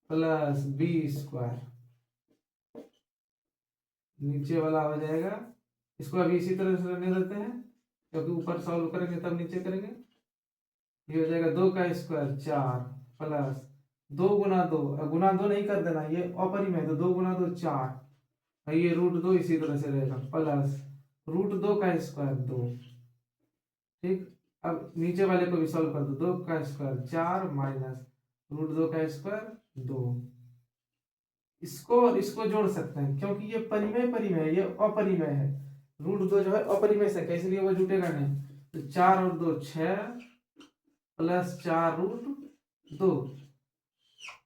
+ b²। नीचे वाला हो जाएगा, इसको अभी इसी तरह से रहने देते हैं क्योंकि ऊपर सॉल्व करेंगे तब नीचे करेंगे। ये हो जाएगा 2 का स्क्वायर 4 प्लस 2 गुना 2, गुना 2 नहीं कर देना, ये अपरिमेय है तो 2 गुना 2 4, ये √2 इसी तरह से रहेगा प्लस √2 का स्क्वायर 2। ठीक, अब नीचे वाले को भी सॉल्व कर दो, 2 का स्क्वायर 4 माइनस √2 का स्क्वायर 2। इसको और इसको जोड़ सकते हैं क्योंकि ये परिमेय परिमेय है, ये अपरिमेय है। √2 जो है अपरिमेय से कैसे लिए वो जुटेगा नहीं, तो 4 और 2 6 प्लस 4√2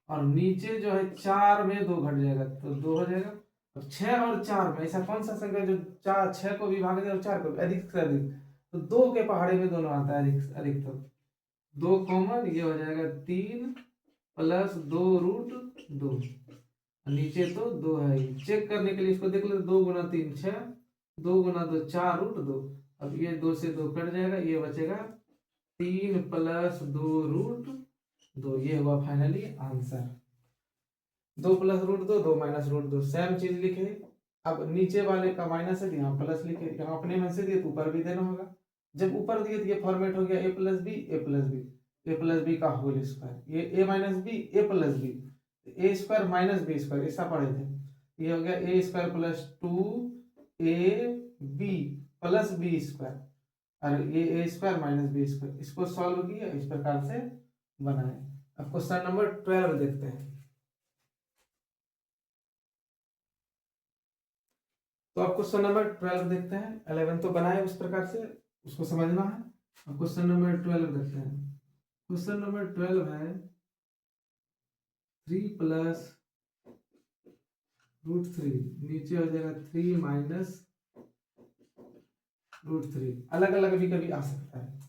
और नीचे जो है 4 में 2 घट जाएगा तो 2 हो जाएगा। अब 6 और 4 में ऐसा कौन सा संख्या जो 4 6 को भी भाग दे और 4 को भी अधिक से अधिक, तो 2 के पहाड़े में दोनों आता है अधिक अधिकतम। 2 कॉमन, ये हो जाएगा 3 प्लस 2√2, नीचे तो 2 है ही। चेक करने के लिए इसको देख लो, 2 गुना 3 6, 2 गुना 2 4√2। अब ये 2 से 2 कट जाएगा, ये बचेगा 3 प्लस 2√2। ये हुआ finally answer. 2 plus √2, 2 minus √2, same चीज लिखे। अब नीचे वाले का माइनस है तो यहाँ प्लस लिखे, यहाँ अपने मन से दिए तो ऊपर भी देना होगा। जब ऊपर दिए तो ये फॉर्मेट हो गया a+b का होल स्क्वायर, ये a minus B a+b, a² minus b², ऐसा पढ़े थे। ये हो गया a² plus 2ab plus b², और ये a² माइनस b²। इसको सॉल्व किया, इस प्रकार से बनाए। अब क्वेश्चन नंबर 12 देखते हैं। तो अब क्वेश्चन नंबर 12 देखते हैं। 11 तो बनाए उस प्रकार से, उसको समझना है। अब क्वेश्चन नंबर 12 देखते हैं। क्वेश्चन नंबर 12 है 3 प्लस √3, नीचे हो जाएगा 3 माइनस √3। अलग अलग भी कभी आ सकता है,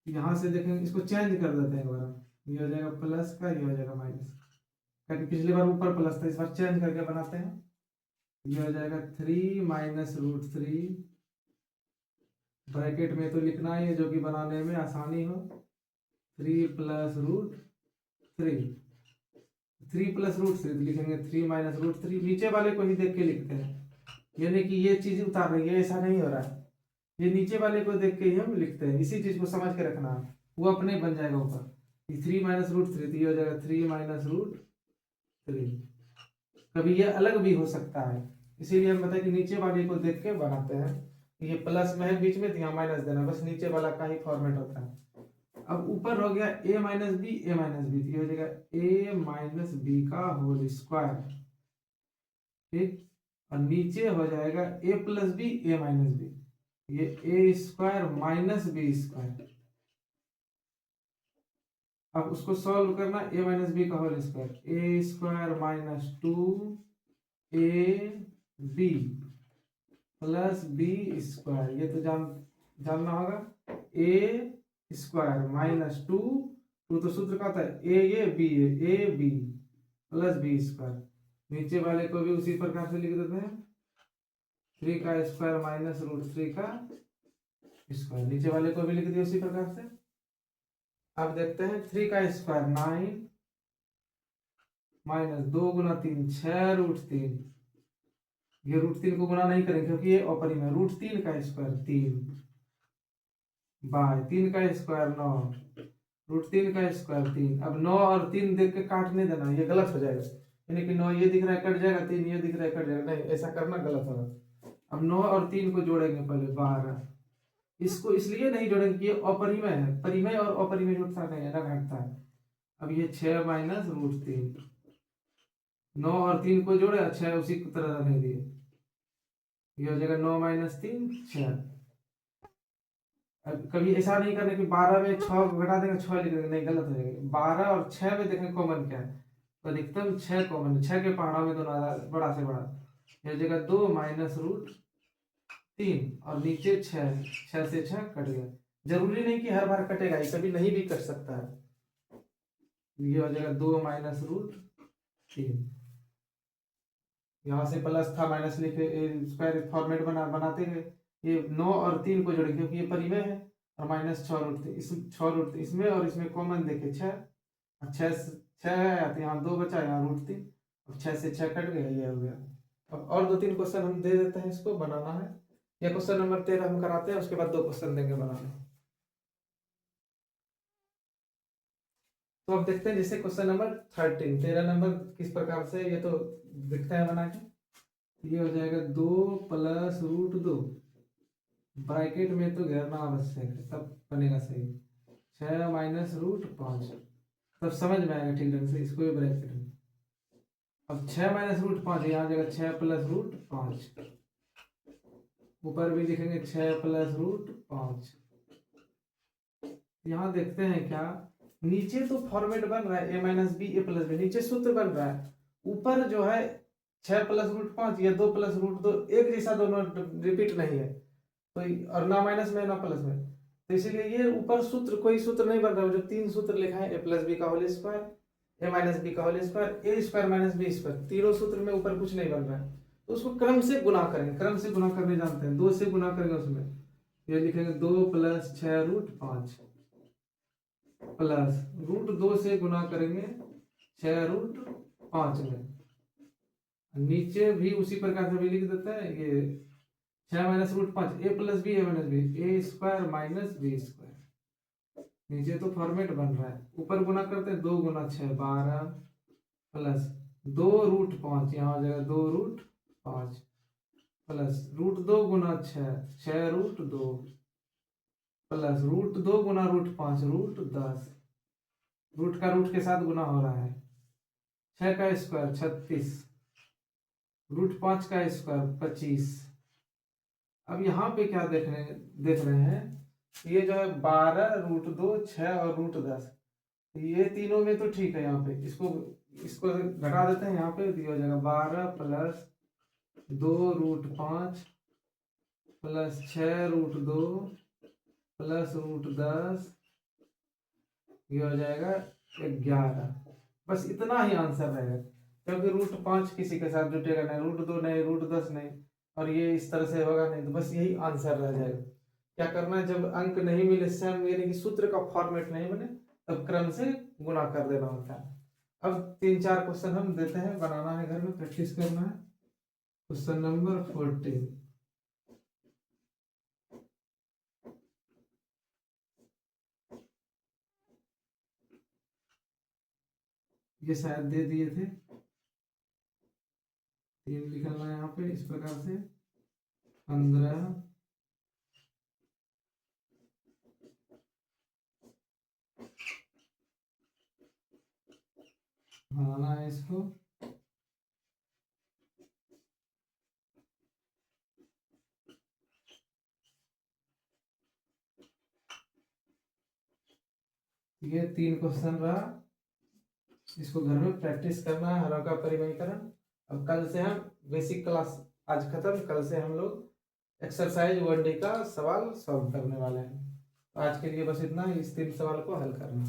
यहां से देखेंगे, इसको चेंज कर देते हैं एक बार। ये हो जाएगा प्लस का, ये हो जाएगा माइनस, क्योंकि पिछली बार ऊपर प्लस था, इस बार चेंज करके बनाते हैं। ये हो जाएगा 3 माइनस √3, ब्रैकेट में तो लिखना है जो कि बनाने में आसानी हो। 3 प्लस √3, 3 प्लस √3 तो लिखेंगे 3 माइनस √3। नीचे वाले को ही देख के लिखते हैं, यानी कि ये चीज उतार रही है, ऐसा नहीं हो रहा है। ये नीचे वाले को देख के ही हम लिखते हैं, इसी चीज को समझ के रखना है, वो अपने बन जाएगा ऊपर। 3 माइनस √3 तो ये हो जाएगा 3 माइनस √3। कभी ये अलग भी हो सकता है, इसीलिए हम बताए कि नीचे वाले को देख के बनाते हैं। ये प्लस में है बीच में, तो यहाँ माइनस देना, बस नीचे वाला का ही फॉर्मेट होता है। अब ऊपर हो गया a minus B, a minus B, तो ये हो जाएगा a माइनस बी का होल स्क्वायर, ठीक। और नीचे हो जाएगा a plus B, a minus B, ये a² माइनस b²। अब उसको सॉल्व करना, a माइनस बी का whole square, a² minus 2ab plus b²। ये तो जानना होगा, a² माइनस 2 तो सूत्र का था a b प्लस b²। नीचे वाले को भी उसी प्रकार से लिख देते हैं, 3 का स्क्वायर माइनस √3 का स्क्वायर। नीचे वाले को भी लिख दिया उसी प्रकार से। अब देखते हैं 3 का स्क्वायर 9 माइनस 2 गुना 3 6 √3। ये √3 को गुना नहीं करेंगे क्योंकि ये अपरिमेय है। √3 का स्क्वायर 3 बाय 3 का स्क्वायर 9, √3 का स्क्वायर 3। अब 9 और 3 देख के काट नहीं देना, ये गलत हो जाएगा। यानी कि 9 ये दिख रहा है कट जाएगा, 3 ये दिख रहा है कट जाएगा, नहीं ऐसा करना गलत होगा। अब 9 और 3 को जोड़ेंगे पहले 12। इसको इसलिए नहीं जोड़ेंगे कि ये अपरिमेय है, परिमेय और अपरिमेय जुड़ता नहीं है ना, घटता है। अब ये 6 माइनस √3, 9 और 3 को जोड़े, 6 उसी की तरह रहने दिए, ये हो जाएगा 9 माइनस 3 6। अब कभी ऐसा नहीं करना कि 12 में 6 को घटा देंगे 6 लिख देंगे, नहीं गलत हो जाएगा। 12 और 6 में देखें कॉमन क्या है, तो अधिकतम 6 कॉमन है, 6 के पहाड़ा में दोनों बड़ा से बड़ा, ये हो जाएगा 2 माइनस √3, और नीचे 6, 6 से 6 कट गया। जरूरी नहीं कि हर बार कटेगा, ये कभी नहीं भी कट सकता है। ये हो जाएगा 2 माइनस √3। यहाँ से प्लस था, माइनस लिखे, स्क्वायर फॉर्मेट बनाते गए। ये 9 और 3 को जोड़े क्योंकि ये परिमेय है, और माइनस 6√3, इस 6√3 इसमें और इसमें कॉमन देखे 6, 6 है तो यहाँ 2 बचा, यहाँ √3। अब 6 से 6 कट गया, ये हो गया। अब और 2-3 क्वेश्चन हम दे देते हैं, इसको बनाना है। या क्वेश्चन नंबर 13 हम कराते हैं, उसके बाद 2 क्वेश्चन देंगे बनाने। तो अब देखते हैं, जैसे क्वेश्चन नंबर 13 नंबर किस प्रकार से, ये तो दिखता है बना के। ये हो जाएगा 2 प्लस √2, ब्रैकेट में तो घेरना आवश्यक है, तब बनेगा सही। 6 माइनस √5, तब समझ में आएगा ठीक ढंग से, इसको भी ब्रैकेट में। अब 6 माइनस √5, यहाँ आ जाएगा 6 प्लस √5, ऊपर भी लिखेंगे 6 प्लस √5। यहाँ देखते हैं क्या, नीचे तो फॉर्मेट बन रहा है a minus B a plus B, नीचे सूत्र बन रहा है। ऊपर जो है 6 प्लस √5 या 2 प्लस √2, एक जैसा दोनों रिपीट नहीं है, तो और ना माइनस में ना प्लस में, तो इसीलिए ये ऊपर सूत्र कोई सूत्र नहीं बन रहा है, जो 3 सूत्र लिखा है a प्लस बी का whole square, a minus B का whole square, A square minus B square, तीनों सूत्र में ऊपर कुछ नहीं बन रहा है। तो उसको क्रम से गुना करेंगे, क्रम से गुना करने जानते हैं, 2 से गुना करेंगे उसमें, ये लिखेंगे 2 प्लस 6 रूट 5 प्लस रूट 2 से गुना करेंगे 6 रूट 5 में, नीचे भी उसी प्रकार से भी लिख देते हैं, ये 6 minus root 5 A plus B A minus B A square minus B square, नीचे तो फॉर्मेट बन रहा है, ऊपर गुना करते हैं 2 गुना 6 12 प्लस 2 रूट 5, यहाँ हो जाएगा 2 रूट 5 प्लस रूट 2 गुना 6 रूट 2 प्लस रूट 2 गुना रूट 5 रूट 10, रूट का रूट के साथ गुना हो रहा है, 6 का स्क्वायर 36, रूट 5 का स्क्वायर 25। अब यहाँ पे क्या देख रहे हैं, ये जो है 12 रूट 2 6 और रूट 10, ये तीनों में तो ठीक है, यहाँ पे इसको घटा देते हैं, यहाँ पे दिया हो जाएगा 12 plus 2 root 5 plus 6 root 2 plus root 10, ये हो जाएगा 11। बस इतना ही आंसर रहेगा, क्योंकि रूट 5 किसी के साथ जुटेगा नहीं, रूट 2 नहीं, रूट 10 नहीं, और ये इस तरह से होगा नहीं, तो बस यही आंसर रह जाएगा। क्या करना है, जब अंक नहीं मिले, सेम यानी कि सूत्र का फॉर्मेट नहीं बने, तब क्रम से गुना कर देना होता है। अब 3-4 क्वेश्चन हम देते हैं, बनाना है, घर में प्रैक्टिस करना है। क्वेश्चन नंबर 14, ये शायद दे दिए थे, 3 लिखना है यहाँ पे इस प्रकार से, 15 बनाना है इसको, ये 3 क्वेश्चन रहा, इसको घर में प्रैक्टिस करना है, हरों का परिमयीकरण। अब कल से हम बेसिक क्लास आज खत्म, कल से हम लोग एक्सरसाइज 1D का सवाल सॉल्व करने वाले हैं। आज के लिए बस इतना ही, इस 3 सवाल को हल करना।